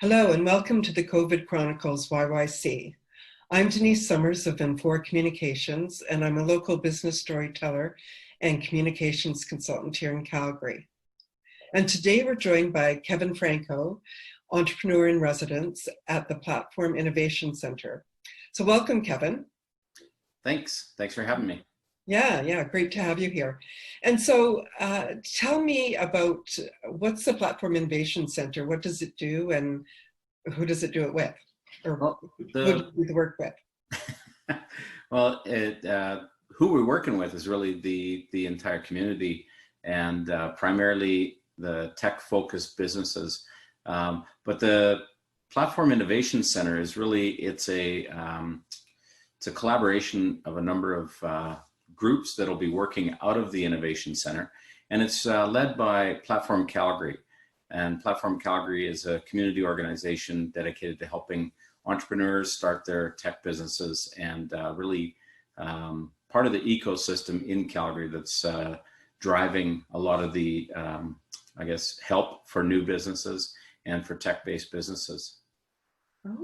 Hello and welcome to the COVID Chronicles YYC. I'm Denise Summers of N4 Communications, and I'm a local business storyteller and communications consultant here in Calgary. And today we're joined by Kevin Franco, entrepreneur in residence at the Platform Innovation Center. So welcome, Kevin. Thanks for having me. Yeah, great to have you here. And so tell me about what's the Platform Innovation Center? What does it do and who does it do it with? Or who do you do the work with? Well, who we're working with is really the entire community and primarily the tech-focused businesses. But the Platform Innovation Center is really, it's a collaboration of a number of groups that'll be working out of the Innovation Center, and it's led by Platform Calgary. And Platform Calgary is a community organization dedicated to helping entrepreneurs start their tech businesses and really part of the ecosystem in Calgary that's driving a lot of the, help for new businesses and for tech-based businesses.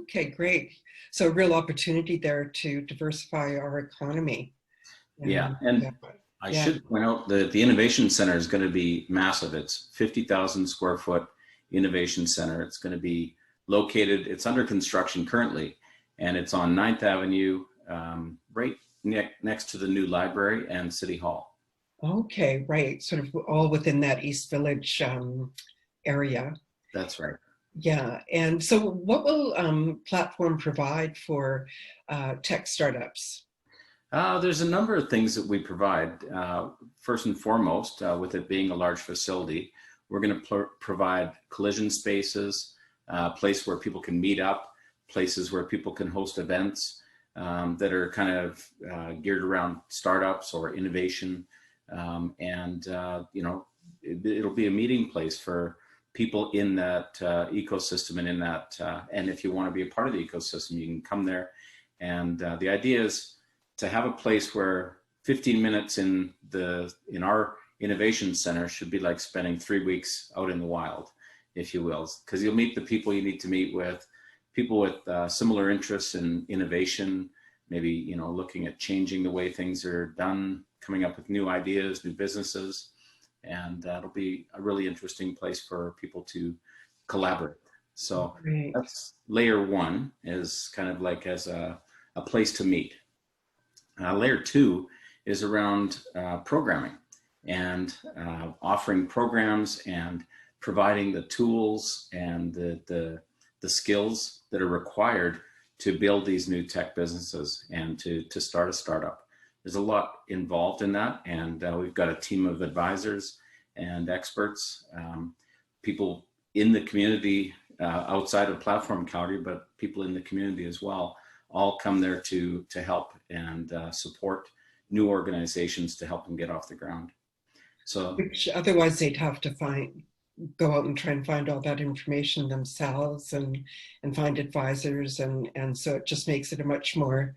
Okay, great. So a real opportunity there to diversify our economy. I should point out that the Innovation Center is going to be massive. It's 50,000 square foot Innovation Center. It's going to be located, it's under construction currently, and it's on 9th Avenue, right next to the new library and City Hall. Okay, right. Sort of all within that East Village area. That's right. Yeah, and so what will Platform provide for tech startups? There's a number of things that we provide. First and foremost, with it being a large facility, we're going to provide collision spaces, a place where people can meet up, places where people can host events that are kind of geared around startups or innovation. It'll be a meeting place for people in that ecosystem and in that, and if you want to be a part of the ecosystem, you can come there. And the idea is to have a place where 15 minutes in our Innovation Center should be like spending 3 weeks out in the wild, if you will, because you'll meet the people you need to meet with, people with similar interests in innovation, maybe, looking at changing the way things are done, coming up with new ideas, new businesses, and that'll be a really interesting place for people to collaborate. So That's layer one, is kind of like as a place to meet. Layer two is around programming and offering programs and providing the tools and the skills that are required to build these new tech businesses and to start a startup. There's a lot involved in that, and we've got a team of advisors and experts, people in the community outside of Platform Calgary, but people in the community as well, all come there to help and support new organizations to help them get off the ground. So, which otherwise they'd have to go out and try and find all that information themselves and find advisors, and so it just makes it a much more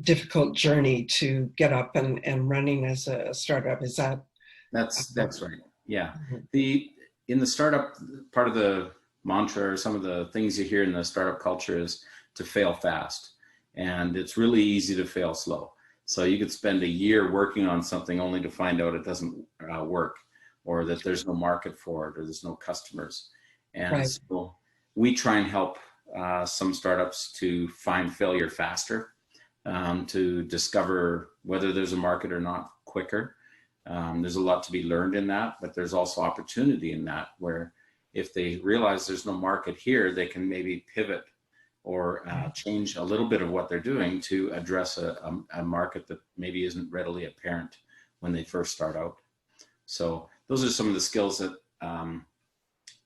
difficult journey to get up and running as a startup. Is that? That's right. Yeah. In the startup, part of the mantra or some of the things you hear in the startup culture is to fail fast, and it's really easy to fail slow. So you could spend a year working on something only to find out it doesn't work, or that there's no market for it, or there's no customers. And so we try and help some startups to find failure faster, to discover whether there's a market or not quicker. There's a lot to be learned in that, but there's also opportunity in that, where if they realize there's no market here, they can maybe pivot or change a little bit of what they're doing to address a market that maybe isn't readily apparent when they first start out. So those are some of the skills that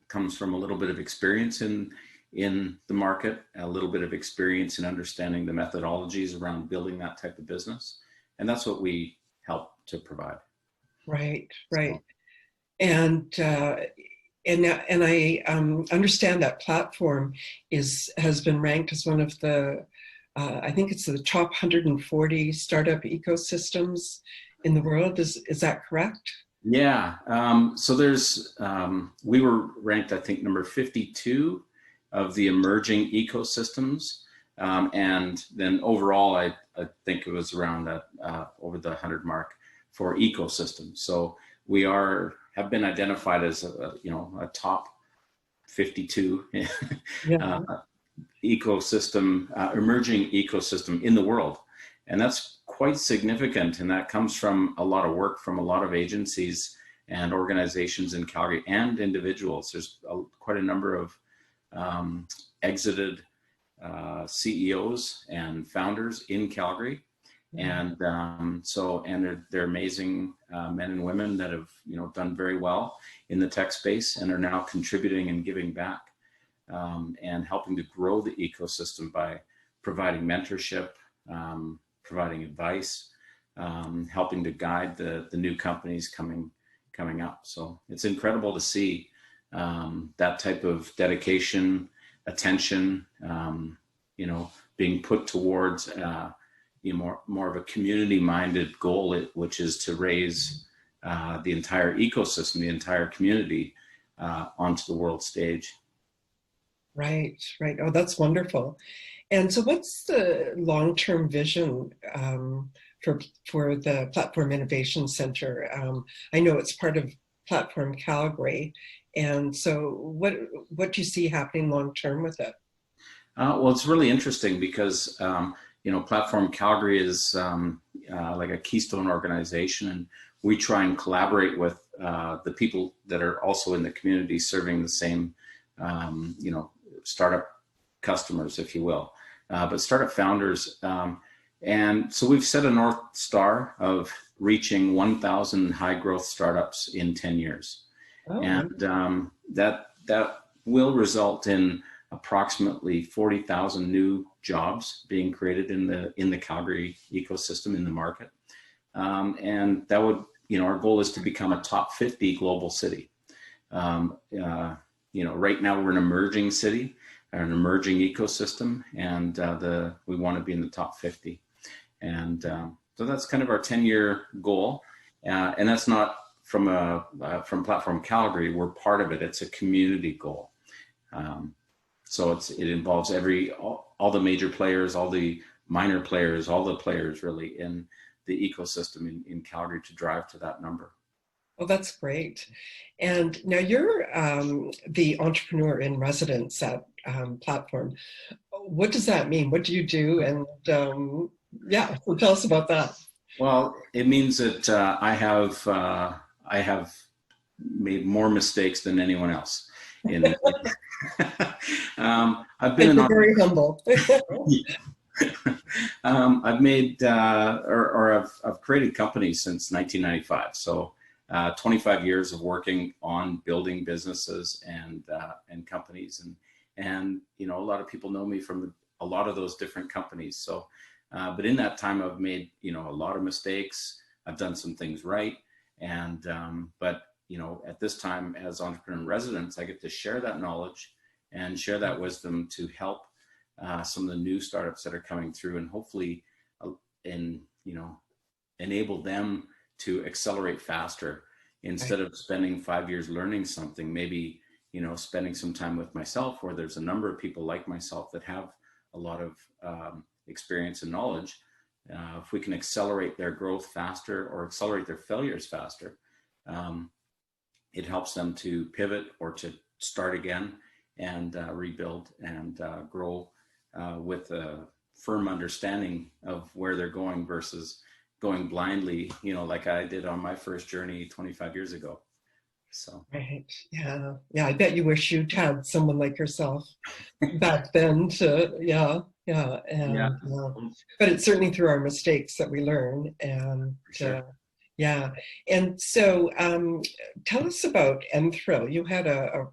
comes from a little bit of experience in the market, a little bit of experience in understanding the methodologies around building that type of business. And that's what we help to provide. Right. And I understand that Platform has been ranked as one of the, I think it's the top 140 startup ecosystems in the world. Is that correct? Yeah. So there's, we were ranked, I think, number 52 of the emerging ecosystems. And then overall, I think it was around over the 100 mark for ecosystems. So we have been identified as a top 52 Yeah. ecosystem, emerging ecosystem in the world. And that's quite significant. And that comes from a lot of work from a lot of agencies and organizations in Calgary and individuals. There's quite a number of exited CEOs and founders in Calgary. And they're amazing men and women that have done very well in the tech space and are now contributing and giving back and helping to grow the ecosystem by providing mentorship, providing advice, helping to guide the new companies coming up. So it's incredible to see that type of dedication, attention, being put towards more of a community-minded goal, which is to raise the entire ecosystem, the entire community onto the world stage. Right, right. Oh, that's wonderful. And so what's the long-term vision for the Platform Innovation Center? I know it's part of Platform Calgary. And so what do you see happening long-term with it? Well, it's really interesting because Platform Calgary is like a keystone organization, and we try and collaborate with the people that are also in the community serving the same, startup customers, if you will, but startup founders. And so we've set a North Star of reaching 1,000 high growth startups in 10 years. Oh. And that will result in approximately 40,000 new jobs being created in the Calgary ecosystem, in the market. And that would, our goal is to become a top 50 global city. Right now we're an emerging city, an emerging ecosystem, and we want to be in the top 50. And so that's kind of our 10-year goal. And that's not from Platform Calgary. We're part of it. It's a community goal. So it involves all the major players, all the minor players, all the players really in the ecosystem in Calgary to drive to that number. Oh, that's great. And now you're the entrepreneur in residence at Platform. What does that mean? What do you do? And so tell us about that. Well, it means that I have made more mistakes than anyone else. I've been very humble. I've made I've created companies since 1995. So 25 years of working on building businesses and companies, and a lot of people know me from a lot of those different companies. So, but in that time, I've made a lot of mistakes. I've done some things right, and but at this time as entrepreneur in residence, I get to share that knowledge and share that wisdom to help some of the new startups that are coming through, and hopefully enable them to accelerate faster instead of spending 5 years learning something, maybe spending some time with myself, where there's a number of people like myself that have a lot of experience and knowledge. If we can accelerate their growth faster or accelerate their failures faster, it helps them to pivot or to start again and rebuild and grow with a firm understanding of where they're going versus going blindly, like I did on my first journey 25 years ago. So. Right. Yeah. I bet you wish you'd had someone like yourself back then to, but it's certainly through our mistakes that we learn. And sure. And so tell us about Enthrill. You had a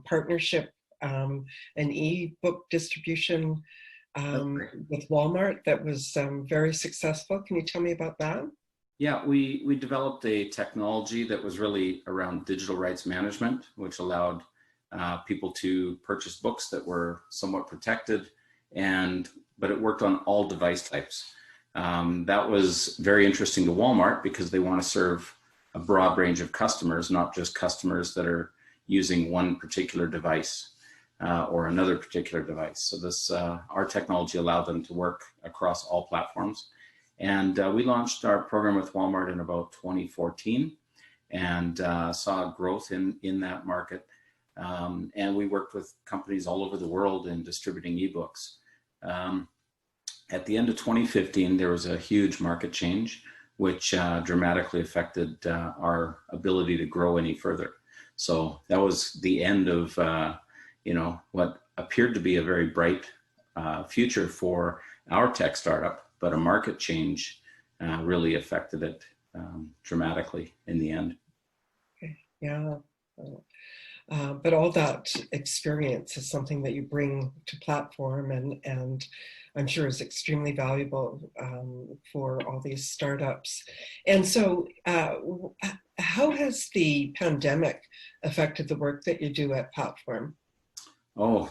partnership, an e-book distribution with Walmart that was very successful. Can you tell me about that? Yeah, we developed a technology that was really around digital rights management, which allowed people to purchase books that were somewhat protected, but it worked on all device types. That was very interesting to Walmart because they want to serve a broad range of customers, not just customers that are using one particular device. or another particular device. So this, our technology allowed them to work across all platforms. And we launched our program with Walmart in about 2014 and saw growth in that market. And we worked with companies all over the world in distributing ebooks. At the end of 2015, there was a huge market change, which dramatically affected our ability to grow any further. So that was the end of, what appeared to be a very bright future for our tech startup, but a market change really affected it dramatically in the end. Okay. Yeah. But all that experience is something that you bring to platform, and I'm sure is extremely valuable for all these startups. And so how has the pandemic affected the work that you do at Platform? Oh,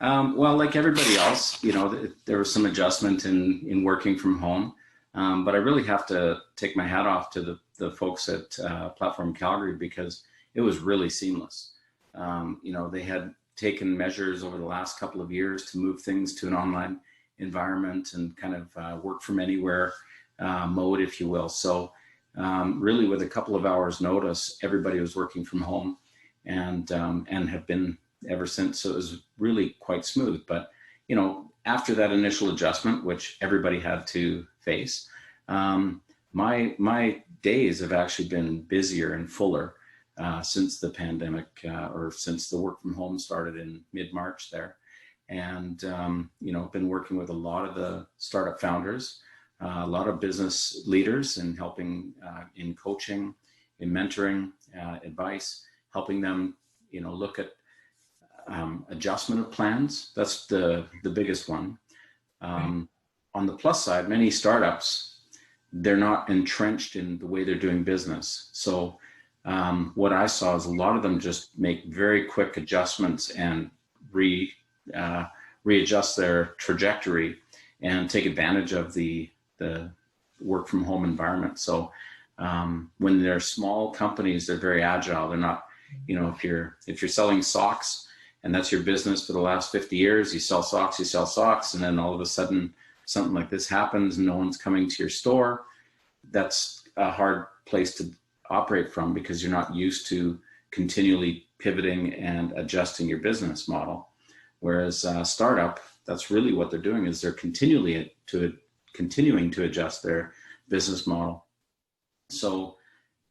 well, like everybody else, there was some adjustment in working from home. But I really have to take my hat off to the folks at Platform Calgary, because it was really seamless. They had taken measures over the last couple of years to move things to an online environment and kind of work from anywhere mode, if you will. So really with a couple of hours notice, everybody was working from home and have been ever since. So it was really quite smooth. But, after that initial adjustment, which everybody had to face, my days have actually been busier and fuller since the pandemic or since the work from home started in mid-March there. And, been working with a lot of the startup founders, a lot of business leaders, and helping in coaching, in mentoring, advice, helping them, look at adjustment of plans. That's the biggest one. On the plus side, many startups, they're not entrenched in the way they're doing business. So what I saw is a lot of them just make very quick adjustments and readjust their trajectory and take advantage of the work from home environment. So when they're small companies, they're very agile. They're not, if you're selling socks and that's your business for the last 50 years, you sell socks, and then all of a sudden something like this happens and no one's coming to your store. That's a hard place to operate from, because you're not used to continually pivoting and adjusting your business model. Whereas startup, that's really what they're doing, is they're continuing to adjust their business model. So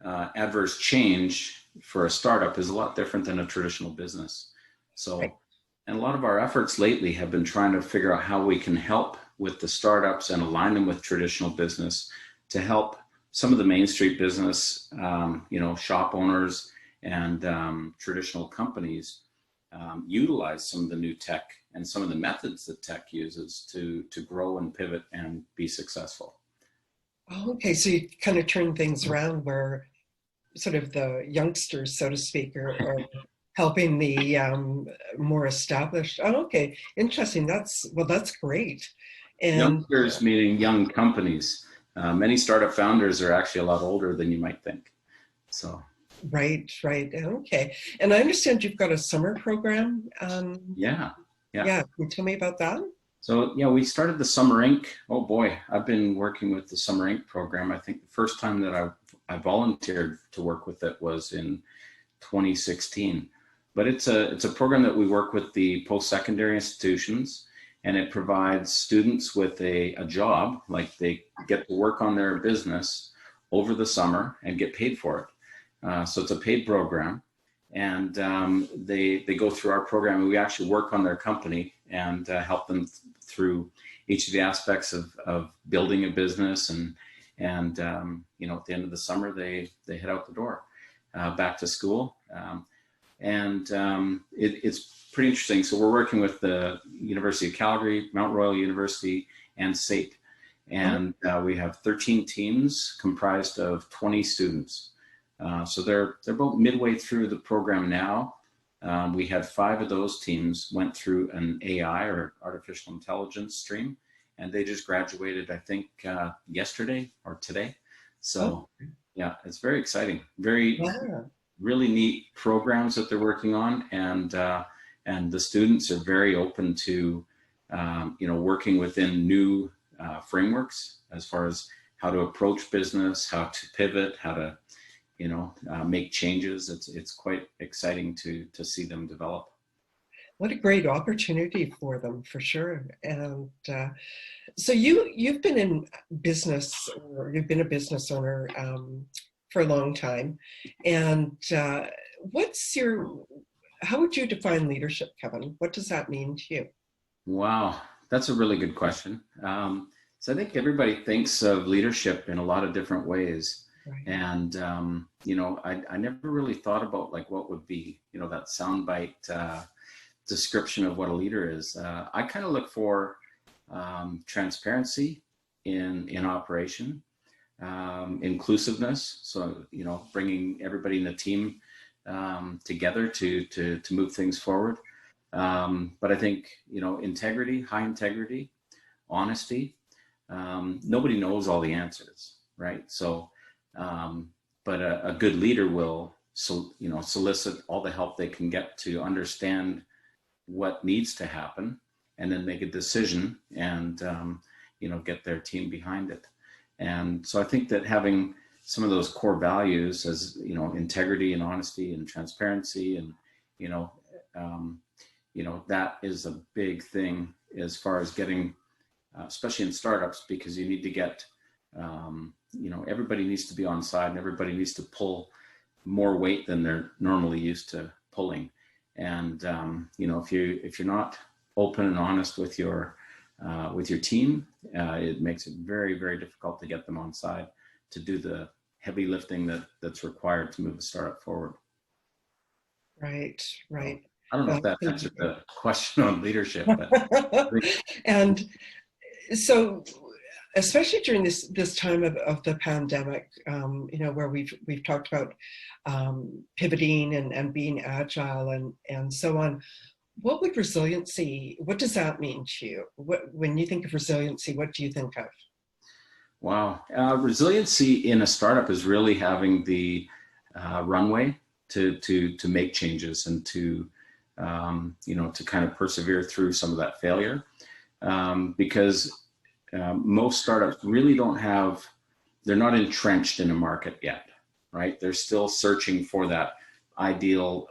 adverse change for a startup is a lot different than a traditional business. So, and a lot of our efforts lately have been trying to figure out how we can help with the startups and align them with traditional business to help some of the Main Street business, shop owners and traditional companies utilize some of the new tech and some of the methods that tech uses to grow and pivot and be successful. Oh, okay, so you kind of turn things around where sort of the youngsters, so to speak, are helping the more established. Oh, okay, interesting. That's great. And youngsters meaning young companies. Many startup founders are actually a lot older than you might think. So. Right. Okay. And I understand you've got a summer program. Yeah. Can you tell me about that? So yeah, we started the Summer Inc. Oh boy, I've been working with the Summer Inc. program. I think the first time that I volunteered to work with it was in 2016. But it's a program that we work with the post-secondary institutions, and it provides students with a job, like they get to work on their business over the summer and get paid for it. So it's a paid program, and they go through our program, and we actually work on their company and help them through each of the aspects of building a business. And at the end of the summer, they head out the door back to school. It's pretty interesting. So we're working with the University of Calgary, Mount Royal University, and SAIT. And we have 13 teams comprised of 20 students. So they're about midway through the program now. We had 5 of those teams went through an AI or artificial intelligence stream, and they just graduated, I think, yesterday or today. So yeah, it's very exciting. Really neat programs that they're working on, and and the students are very open to, working within new frameworks as far as how to approach business, how to pivot, how to, make changes. It's quite exciting to see them develop. What a great opportunity for them, for sure. And so you've been in business, or you've been a business owner for a long time. And how would you define leadership, Kevin? What does that mean to you? Wow, that's a really good question. So I think everybody thinks of leadership in a lot of different ways. Right. And, I never really thought about like what would be, that soundbite description of what a leader is. I kind of look for transparency in operation, inclusiveness. So, bringing everybody in the team together to move things forward. But I think, integrity, high integrity, honesty. Nobody knows all the answers, right? So, but a good leader will, solicit all the help they can get to understand what needs to happen, and then make a decision and, get their team behind it. And so I think that having some of those core values as, integrity and honesty and transparency and, that is a big thing as far as getting, especially in startups, because you need to get, everybody needs to be on side, and everybody needs to pull more weight than they're normally used to pulling. And, if you're not open and honest with your team, it makes it very, very difficult to get them on side to do the heavy lifting that's required to move a startup forward. Right. I don't know if that answered the question on leadership, but and so, especially during this time of the pandemic, where we've talked about pivoting and being agile and so on. What does that mean to you? When you think of resiliency, what do you think of? Wow. Resiliency in a startup is really having the runway to make changes and to kind of persevere through some of that failure. Because most startups really they're not entrenched in a market yet, right? They're still searching for that ideal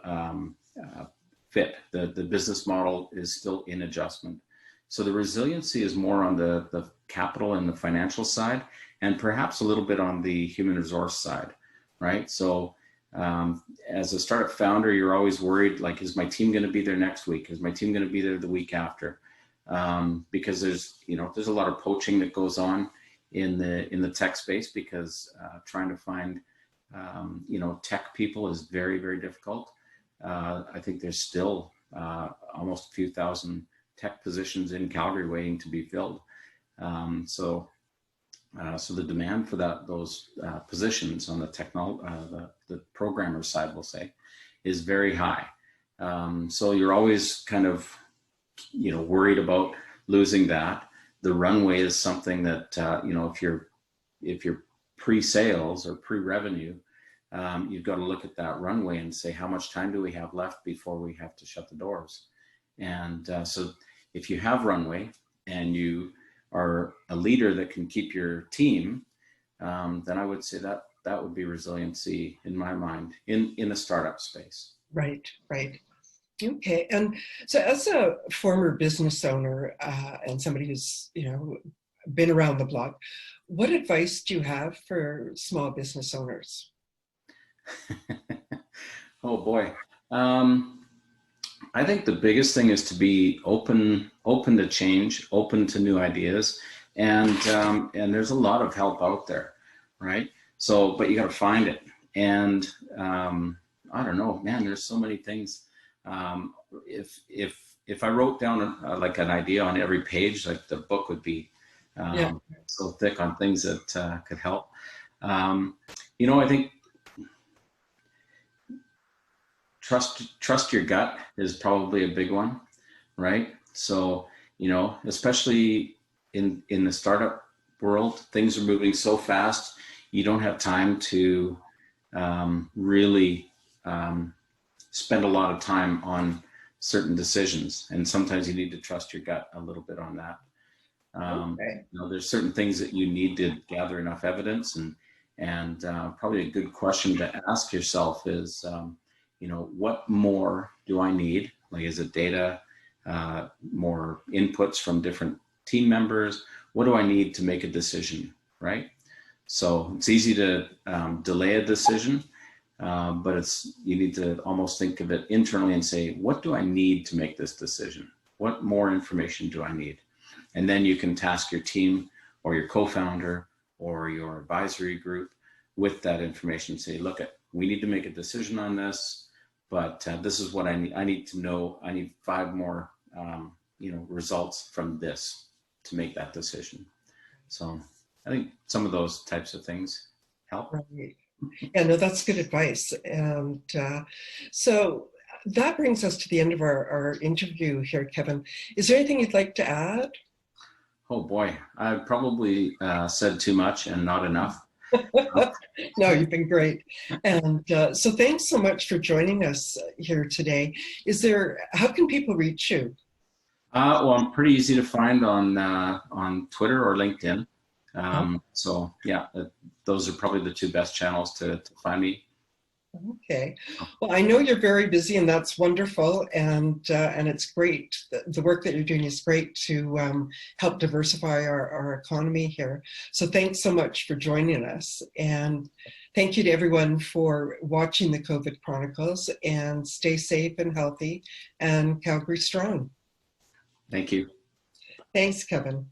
fit. The business model is still in adjustment. So the resiliency is more on the capital and the financial side, and perhaps a little bit on the human resource side, right? So as a startup founder, you're always worried, like, is my team going to be there next week? Is my team going to be there the week after? Because there's a lot of poaching that goes on in the tech space, because trying to find, tech people is very, very difficult. I think there's still almost a few thousand tech positions in Calgary waiting to be filled. So the demand for those positions on the programmer side, we'll say, is very high. So you're always kind of, worried about losing that. The runway is something that, if you're pre-sales or pre-revenue, you've got to look at that runway and say, how much time do we have left before we have to shut the doors? And so if you have runway and you are a leader that can keep your team, then I would say that would be resiliency in my mind in the startup space. Right. Okay. And so as a former business owner and somebody who's, been around the block, what advice do you have for small business owners? Oh boy. I think the biggest thing is to be open to change, open to new ideas. And there's a lot of help out there, right? So, but you got to find it. And I don't know, man, there's so many things. If I wrote down like an idea on every page, like the book would be so thick on things that could help. I think trust your gut is probably a big one, right? So, especially in the startup world, things are moving so fast. You don't have time to really spend a lot of time on certain decisions. And sometimes you need to trust your gut a little bit on that. Okay. You know, there's certain things that you need to gather enough evidence, and probably a good question to ask yourself is, you know, what more do I need? Like, is it data, more inputs from different team members? What do I need to make a decision, right? So it's easy to delay a decision, but you need to almost think of it internally and say, what do I need to make this decision? What more information do I need? And then you can task your team or your co-founder or your advisory group with that information. Say, look, we need to make a decision on this, but this is what I need. I need to know. I need 5 more, you know, results from this to make that decision. So I think some of those types of things help. Right. Yeah, no, that's good advice. And so that brings us to the end of our interview here, Kevin. Is there anything you'd like to add? Oh boy, I probably said too much and not enough. No, you've been great. And so thanks so much for joining us here today. How can people reach you? Well, I'm pretty easy to find on Twitter or LinkedIn. So yeah, those are probably the 2 best channels to find me. Okay. Well, I know you're very busy, and that's wonderful, and it's great. The work that you're doing is great to help diversify our economy here. So thanks so much for joining us, and thank you to everyone for watching the COVID Chronicles, and stay safe and healthy, and Calgary strong. Thank you. Thanks, Kevin.